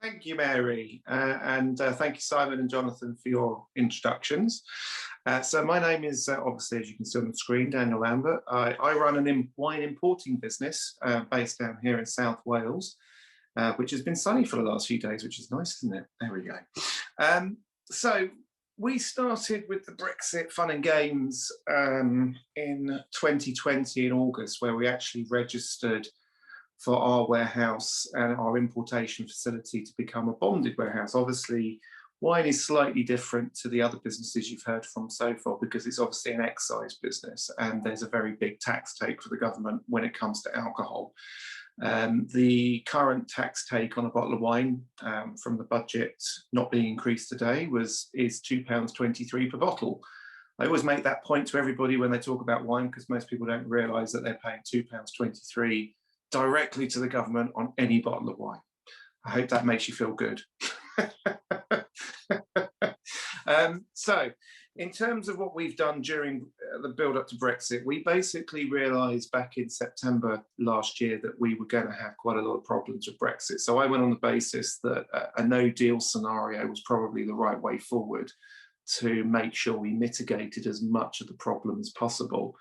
Thank you, Mary, and thank you, Simon and Jonathan, for your introductions. So my name is, obviously, as you can see on the screen, Daniel Lambert. I run a wine importing business based down here in South Wales, which has been sunny for the last few days, which is nice, isn't it? There we go. So we started with the Brexit fun and games in 2020 in August, where we actually registered for our warehouse and our importation facility to become a bonded warehouse. Obviously, wine is slightly different to the other businesses you've heard from so far because it's obviously an excise business and there's a very big tax take for the government when it comes to alcohol. The current tax take on a bottle of wine from the budget not being increased today is £2.23 per bottle. I always make that point to everybody when they talk about wine because most people don't realise that they're paying £2.23 directly to the government on any bottle of wine. I hope that makes you feel good. So in terms of what we've done during the build up to Brexit, we basically realised back in September last year that we were going to have quite a lot of problems with Brexit. So I went on the basis that a no deal scenario was probably the right way forward to make sure we mitigated as much of the problem as possible.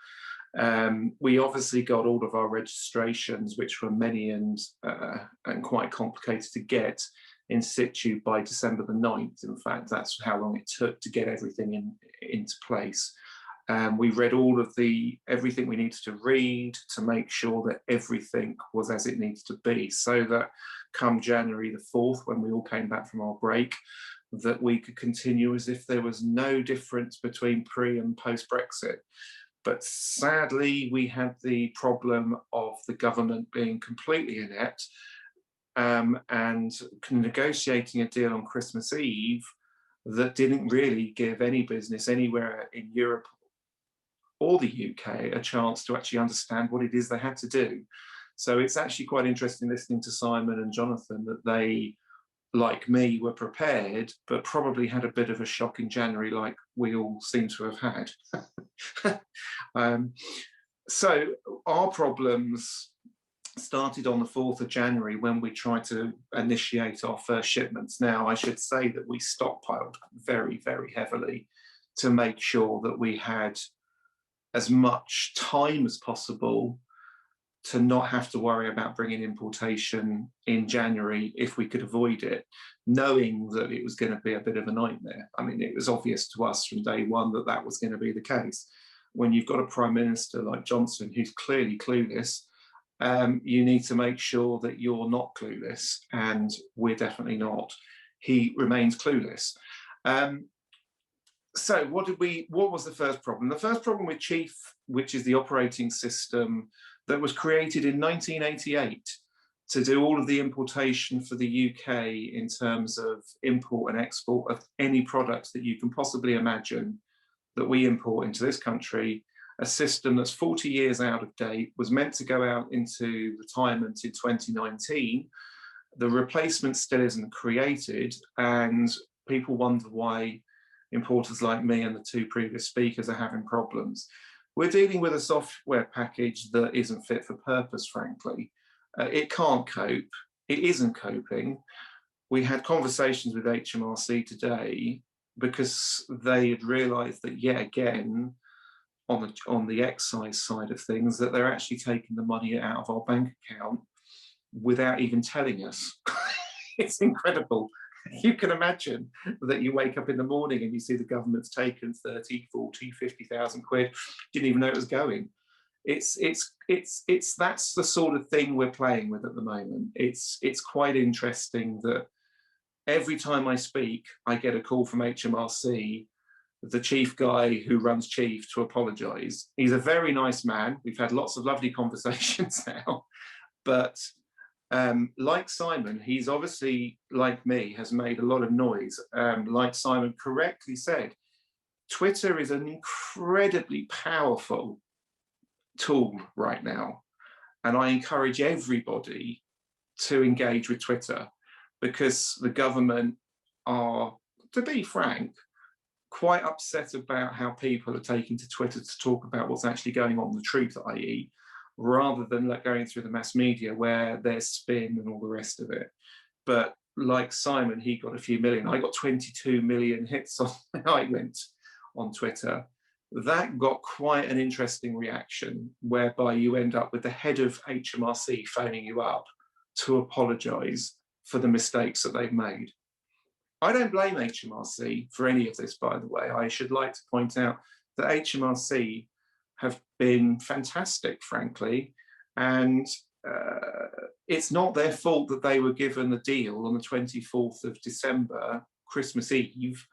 We obviously got all of our registrations, which were many and quite complicated to get, in situ by December the 9th. In fact, that's how long it took to get everything into place. We read everything we needed to read to make sure that everything was as it needed to be, so that come January the 4th, when we all came back from our break, that we could continue as if there was no difference between pre and post Brexit. But sadly, we had the problem of the government being completely inept and negotiating a deal on Christmas Eve that didn't really give any business anywhere in Europe or the UK a chance to actually understand what it is they had to do. So it's actually quite interesting listening to Simon and Jonathan that they, like me, were prepared, but probably had a bit of a shock in January, like we all seem to have had. So our problems started on the 4th of January when we tried to initiate our first shipments. Now, I should say that we stockpiled very, very heavily to make sure that we had as much time as possible to not have to worry about bringing importation in January if we could avoid it, knowing that it was going to be a bit of a nightmare. I mean, it was obvious to us from day one that that was going to be the case. When you've got a Prime Minister like Johnson, who's clearly clueless, you need to make sure that you're not clueless, and we're definitely not. He remains clueless. So what was the first problem? The first problem with Chief, which is the operating system that was created in 1988 to do all of the importation for the UK in terms of import and export of any products that you can possibly imagine that we import into this country, a system that's 40 years out of date, was meant to go out into retirement in 2019. The replacement still isn't created, and people wonder why importers like me and the two previous speakers are having problems. We're dealing with a software package that isn't fit for purpose, frankly. It can't cope. It isn't coping. We had conversations with HMRC today because they had realised that, yet again, on the excise side of things, that they're actually taking the money out of our bank account without even telling us. It's incredible. You can imagine that you wake up in the morning and you see the government's taken 30, 40, 50,000 quid, didn't even know it was going. That's the sort of thing we're playing with at the moment. It's quite interesting that every time I speak, I get a call from HMRC, the chief guy who runs Chief, to apologise. He's a very nice man. We've had lots of lovely conversations now, but like Simon, he's obviously, like me, has made a lot of noise. Like Simon correctly said, Twitter is an incredibly powerful tool right now. And I encourage everybody to engage with Twitter because the government are, to be frank, quite upset about how people are taking to Twitter to talk about what's actually going on, the truth, i.e., rather than going through the mass media where there's spin and all the rest of it. But like Simon, he got a few million. I got 22 million hits on I went on Twitter. That got quite an interesting reaction, whereby you end up with the head of HMRC phoning you up to apologise for the mistakes that they've made. I don't blame HMRC for any of this, by the way. I should like to point out that HMRC have been fantastic, frankly, and it's not their fault that they were given the deal on the 24th of December, Christmas Eve,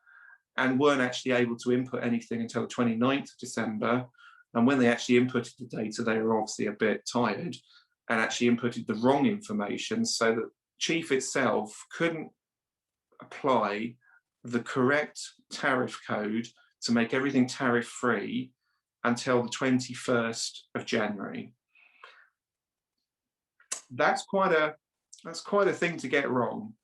and weren't actually able to input anything until the 29th of December. And when they actually inputted the data, they were obviously a bit tired and actually inputted the wrong information, so that Chief itself couldn't apply the correct tariff code to make everything tariff-free until the 21st of January. That's quite a thing to get wrong.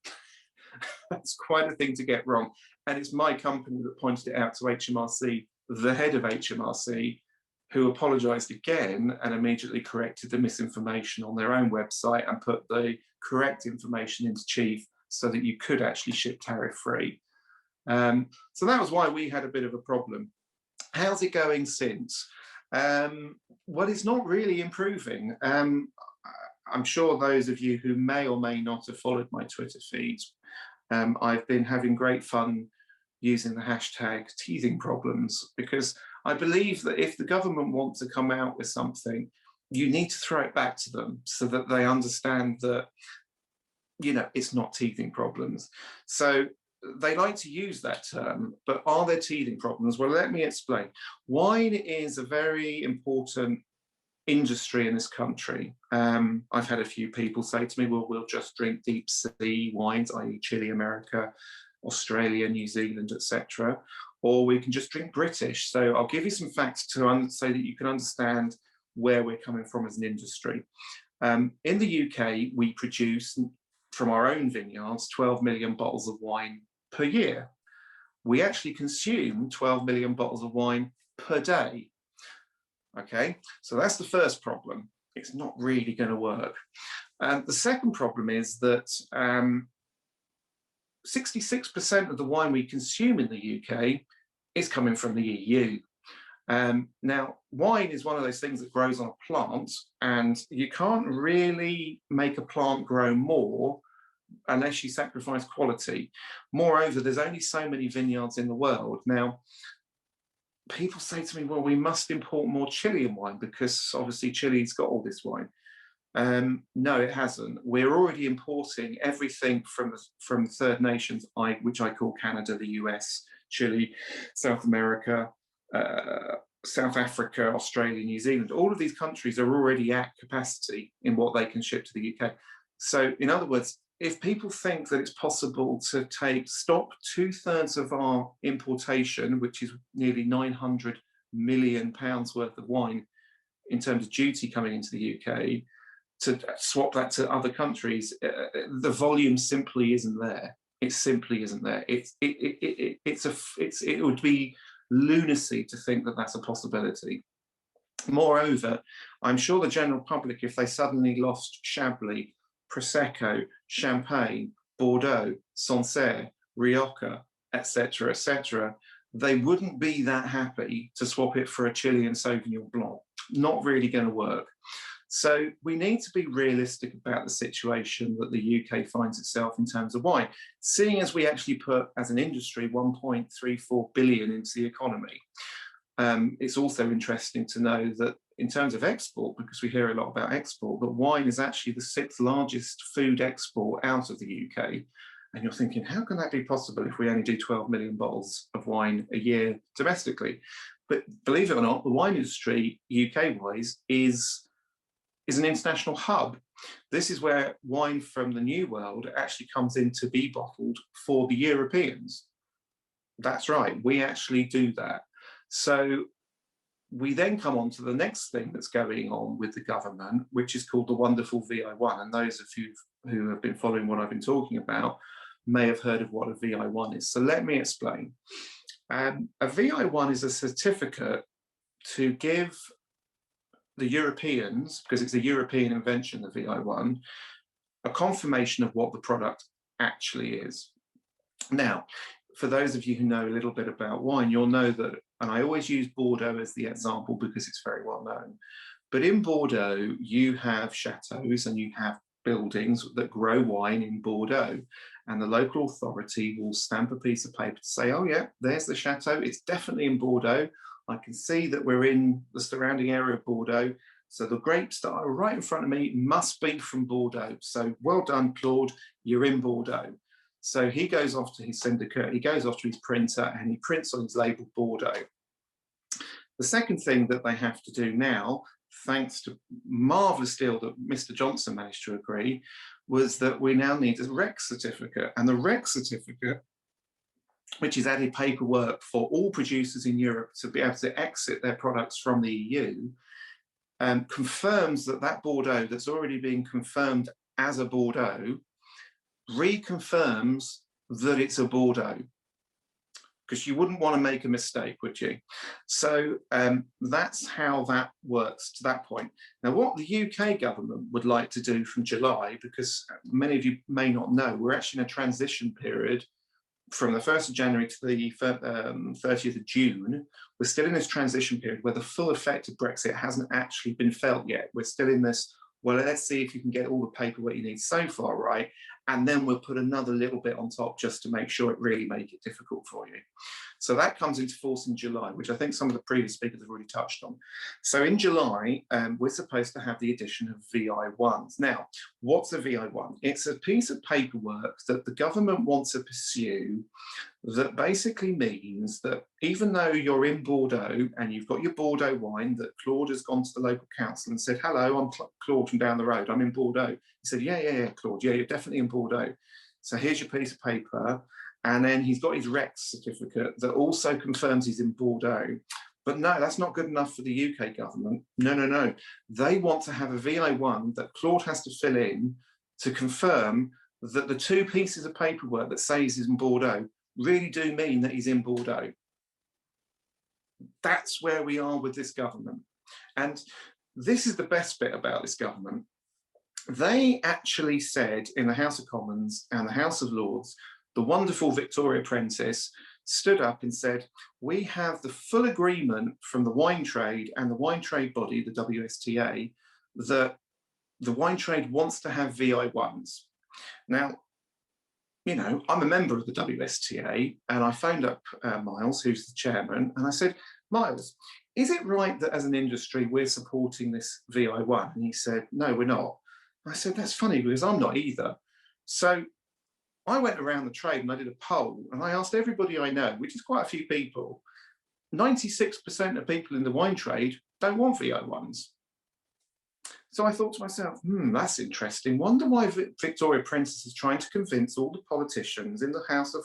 That's quite a thing to get wrong. And it's my company that pointed it out to HMRC, the head of HMRC, who apologised again and immediately corrected the misinformation on their own website and put the correct information into Chief so that you could actually ship tariff-free. So that was why we had a bit of a problem. How's it going since? Well, it's not really improving. I'm sure those of you who may or may not have followed my Twitter feeds, I've been having great fun using the hashtag teething problems, because I believe that if the government wants to come out with something, you need to throw it back to them so that they understand that, you know, it's not teething problems. So they like to use that term, but are there teething problems? Well, let me explain. Wine is a very important industry in this country. I've had a few people say to me, well, we'll just drink deep sea wines, i.e. Chile, America, Australia, New Zealand, etc. Or we can just drink British. So I'll give you some facts to so that you can understand where we're coming from as an industry. In the UK, we produce from our own vineyards 12 million bottles of wine per year. We actually consume 12 million bottles of wine per day. Okay, so that's the first problem. It's not really going to work. The second problem is that 66% of the wine we consume in the UK is coming from the EU. Now, wine is one of those things that grows on a plant, and you can't really make a plant grow more unless you sacrifice quality. Moreover, there's only so many vineyards in the world. Now, people say to me, well, we must import more Chilean wine because obviously Chile's got all this wine. No, it hasn't. We're already importing everything from third nations, which I call Canada, the US, Chile, South America, South Africa, Australia, New Zealand. All of these countries are already at capacity in what they can ship to the UK. So in other words, if people think that it's possible to stop 2/3 of our importation, which is nearly £900 million worth of wine in terms of duty coming into the UK, to swap that to other countries, the volume simply isn't there. It simply isn't there. It would be lunacy to think that that's a possibility. Moreover, I'm sure the general public, if they suddenly lost Chablis, Prosecco, Champagne, Bordeaux, Sancerre, Rioja, etc., they wouldn't be that happy to swap it for a Chilean Sauvignon Blanc. Not really going to work. So we need to be realistic about the situation that the UK finds itself in terms of wine, seeing as we actually put, as an industry, 1.34 billion into the economy. It's also interesting to know that in terms of export, because we hear a lot about export, that wine is actually the 6th largest food export out of the UK. And you're thinking, how can that be possible if we only do 12 million bottles of wine a year domestically? But believe it or not, the wine industry, UK-wise, is an international hub. This is where wine from the New World actually comes in to be bottled for the Europeans. That's right, we actually do that. So we then come on to the next thing that's going on with the government, which is called the wonderful VI1. And those of you who have been following what I've been talking about may have heard of what a VI1 is. So let me explain. A VI1 is a certificate to give the Europeans, because it's a European invention, the VI1, a confirmation of what the product actually is. Now, for those of you who know a little bit about wine, you'll know that, and I always use Bordeaux as the example because it's very well known, but in Bordeaux, you have chateaus and you have buildings that grow wine in Bordeaux, and the local authority will stamp a piece of paper to say, oh yeah, there's the chateau, it's definitely in Bordeaux. I can see that we're in the surrounding area of Bordeaux, so the grapes that are right in front of me must be from Bordeaux. So well done, Claude, you're in Bordeaux. So he goes off to his syndicate, he goes off to his printer, and he prints on his label Bordeaux. The second thing that they have to do now, thanks to marvellous deal that Mr. Johnson managed to agree, was that we now need a REC certificate. And the REC certificate, which is added paperwork for all producers in Europe to be able to exit their products from the EU, confirms that that Bordeaux that's already been confirmed as a Bordeaux reconfirms that it's a Bordeaux, because you wouldn't want to make a mistake, would you? So that's how that works to that point. Now, what the UK government would like to do from July, because many of you may not know, we're actually in a transition period from the 1st of January to the 30th of June. We're still in this transition period where the full effect of Brexit hasn't actually been felt yet. We're still in this, well, let's see if you can get all the paperwork you need so far right, and then we'll put another little bit on top just to make sure it really make it difficult for you. So that comes into force in July, which I think some of the previous speakers have already touched on. So in July, we're supposed to have the addition of VI1s. Now, what's a VI1? It's a piece of paperwork that the government wants to pursue that basically means that even though you're in Bordeaux and you've got your Bordeaux wine, that Claude has gone to the local council and said, hello, I'm Claude from down the road, I'm in Bordeaux. He said, yeah, Claude, yeah, you're definitely in Bordeaux. So here's your piece of paper. And then he's got his REC certificate that also confirms he's in Bordeaux. But no, that's not good enough for the UK government. No. They want to have a VI1 that Claude has to fill in to confirm that the two pieces of paperwork that say he's in Bordeaux really do mean that he's in Bordeaux. That's where we are with this government. And this is the best bit about this government. They actually said in the House of Commons and the House of Lords, the wonderful Victoria Prentice stood up and said, we have the full agreement from the wine trade and the wine trade body, the WSTA, that the wine trade wants to have VI1s. Now, you know, I'm a member of the WSTA, and I phoned up Miles, who's the chairman, and I said, Miles, is it right that as an industry we're supporting this VI1? And he said, no, we're not. I said, that's funny because I'm not either. So I went around the trade and I did a poll and I asked everybody I know, which is quite a few people, 96% of people in the wine trade don't want VI1s. So I thought to myself, that's interesting. Wonder why Victoria Prentice is trying to convince all the politicians in the House of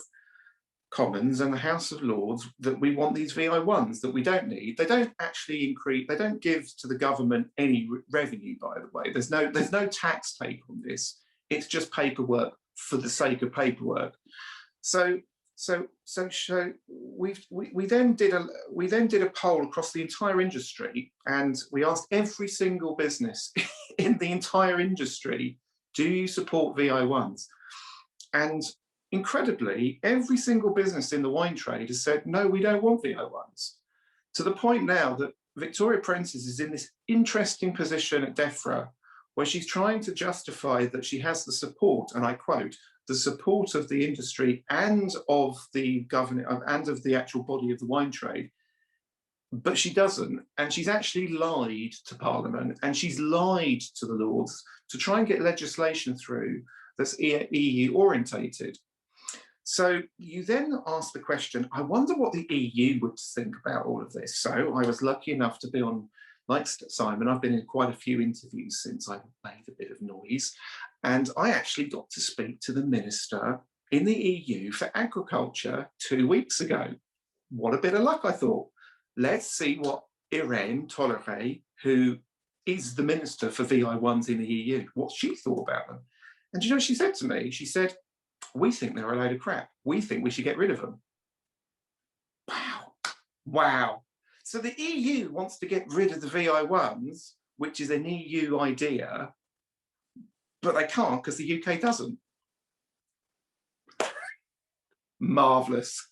Commons and the House of Lords that we want these VI1s that we don't need. They don't actually increase, they don't give to the government any revenue, by the way. There's no tax take on this. It's just paperwork for the sake of paperwork. So we then did a poll across the entire industry, and we asked every single business in the entire industry, do you support VI1s? And incredibly, every single business in the wine trade has said, no, we don't want VI1s. To the point now that Victoria Prentice is in this interesting position at DEFRA, where she's trying to justify that she has the support, and I quote, the support of the industry and of the government and of the actual body of the wine trade. But she doesn't, and she's actually lied to Parliament and she's lied to the Lords to try and get legislation through that's EU orientated. So you then ask the question, I wonder what the EU would think about all of this. So I was lucky enough to be on, like Simon, I've been in quite a few interviews since I made a bit of noise, and I actually got to speak to the Minister in the EU for Agriculture 2 weeks ago. What a bit of luck, I thought. Let's see what Irene Tolleré, who is the Minister for VI1s in the EU, what she thought about them. And do you know what she said to me? She said, we think they're a load of crap. We think we should get rid of them. Wow. So the EU wants to get rid of the VI1s, which is an EU idea, but they can't because the UK doesn't. Marvellous.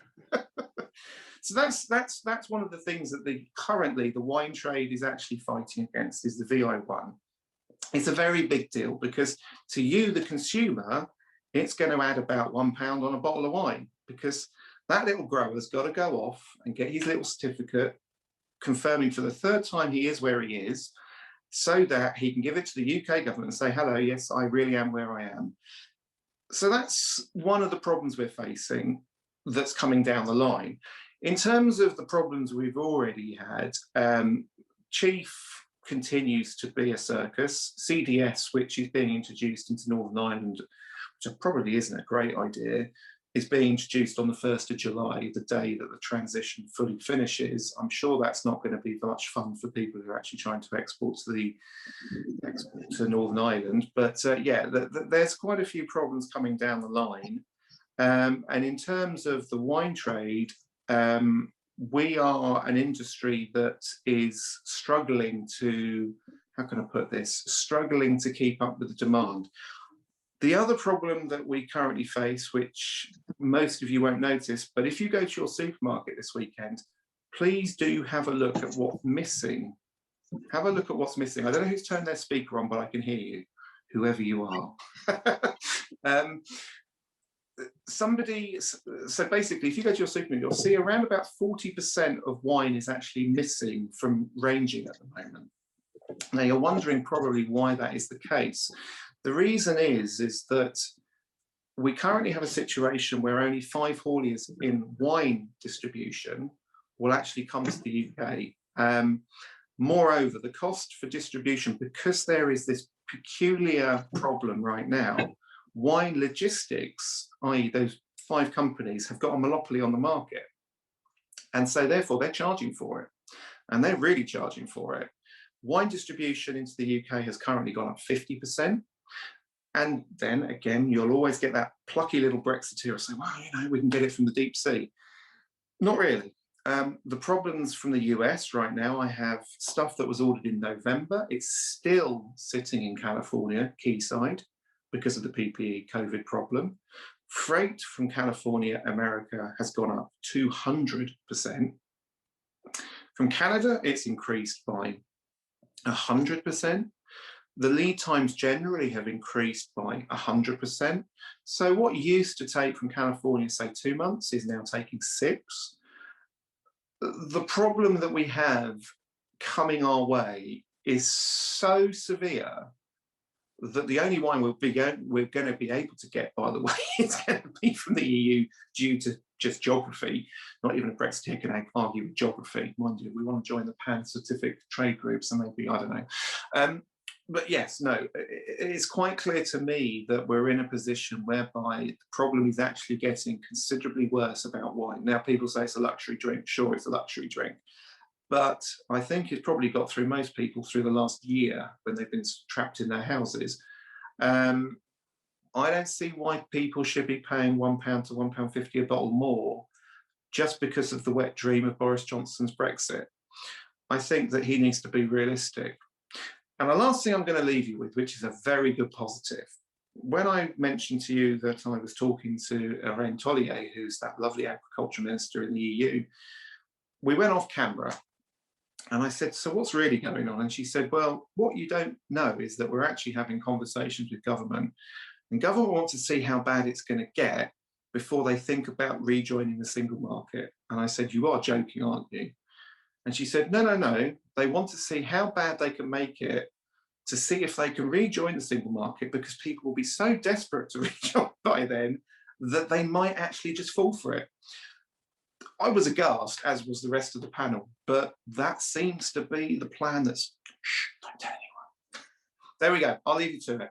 So that's one of the things that currently the wine trade is actually fighting against, is the VI1. It's a very big deal because to you, the consumer, it's going to add about £1 on a bottle of wine, because that little grower's got to go off and get his little certificate confirming for the third time he is where he is, so that he can give it to the UK government and say, hello, yes, I really am where I am. So that's one of the problems we're facing that's coming down the line. In terms of the problems we've already had, Chief continues to be a circus. CDS, which is being introduced into Northern Ireland, which probably isn't a great idea, is being introduced on the 1st of July, the day that the transition fully finishes. I'm sure that's not going to be much fun for people who are actually trying to export to Northern Ireland. But yeah, there's quite a few problems coming down the line. And in terms of the wine trade, we are an industry that is struggling to, how can I put this, struggling to keep up with the demand. The other problem that we currently face, which most of you won't notice, but if you go to your supermarket this weekend, please do have a look at what's missing. Have a look at what's missing. I don't know who's turned their speaker on, but I can hear you, whoever you are. So basically, if you go to your supermarket, you'll see around about 40% of wine is actually missing from ranging at the moment. Now, you're wondering probably why that is the case. The reason is that we currently have a situation where only 5 hauliers in wine distribution will actually come to the UK. Moreover, the cost for distribution, because there is this peculiar problem right now, wine logistics, i.e. those 5 companies, have got a monopoly on the market. And so therefore they're charging for it. And they're really charging for it. Wine distribution into the UK has currently gone up 50%. And then again, you'll always get that plucky little Brexiteer say, well, you know, we can get it from the deep sea. Not really. The problems from the US right now, I have stuff that was ordered in November. It's still sitting in California, quayside, because of the PPE COVID problem. Freight from California, America has gone up 200%. From Canada, it's increased by 100%. The lead times generally have increased by 100%. So what used to take from California, say 2 months, is now taking 6. The problem that we have coming our way is so severe that the only wine we're going to be able to get, by the way, is going to be from the EU due to just geography. Not even a Brexiteer can argue with geography. Mind you, we want to join the Pan-Pacific trade group, so maybe, I don't know. But yes, no, it's quite clear to me that we're in a position whereby the problem is actually getting considerably worse about wine. Now, people say it's a luxury drink. Sure, it's a luxury drink. But I think it's probably got through most people through the last year when they've been trapped in their houses. I don't see why people should be paying £1 to £1.50 a bottle more just because of the wet dream of Boris Johnson's Brexit. I think that he needs to be realistic. And the last thing I'm going to leave you with, which is a very good positive. When I mentioned to you that I was talking to Irene Tollier, who's that lovely agriculture minister in the EU, we went off camera and I said, so what's really going on? And she said, well, what you don't know is that we're actually having conversations with government, and government wants to see how bad it's going to get before they think about rejoining the single market. And I said, you are joking, aren't you? And she said, no, no, no. They want to see how bad they can make it to see if they can rejoin the single market, because people will be so desperate to rejoin by then that they might actually just fall for it. I was aghast, as was the rest of the panel, but that seems to be the plan. That's, shh, don't tell anyone. There we go. I'll leave you to it.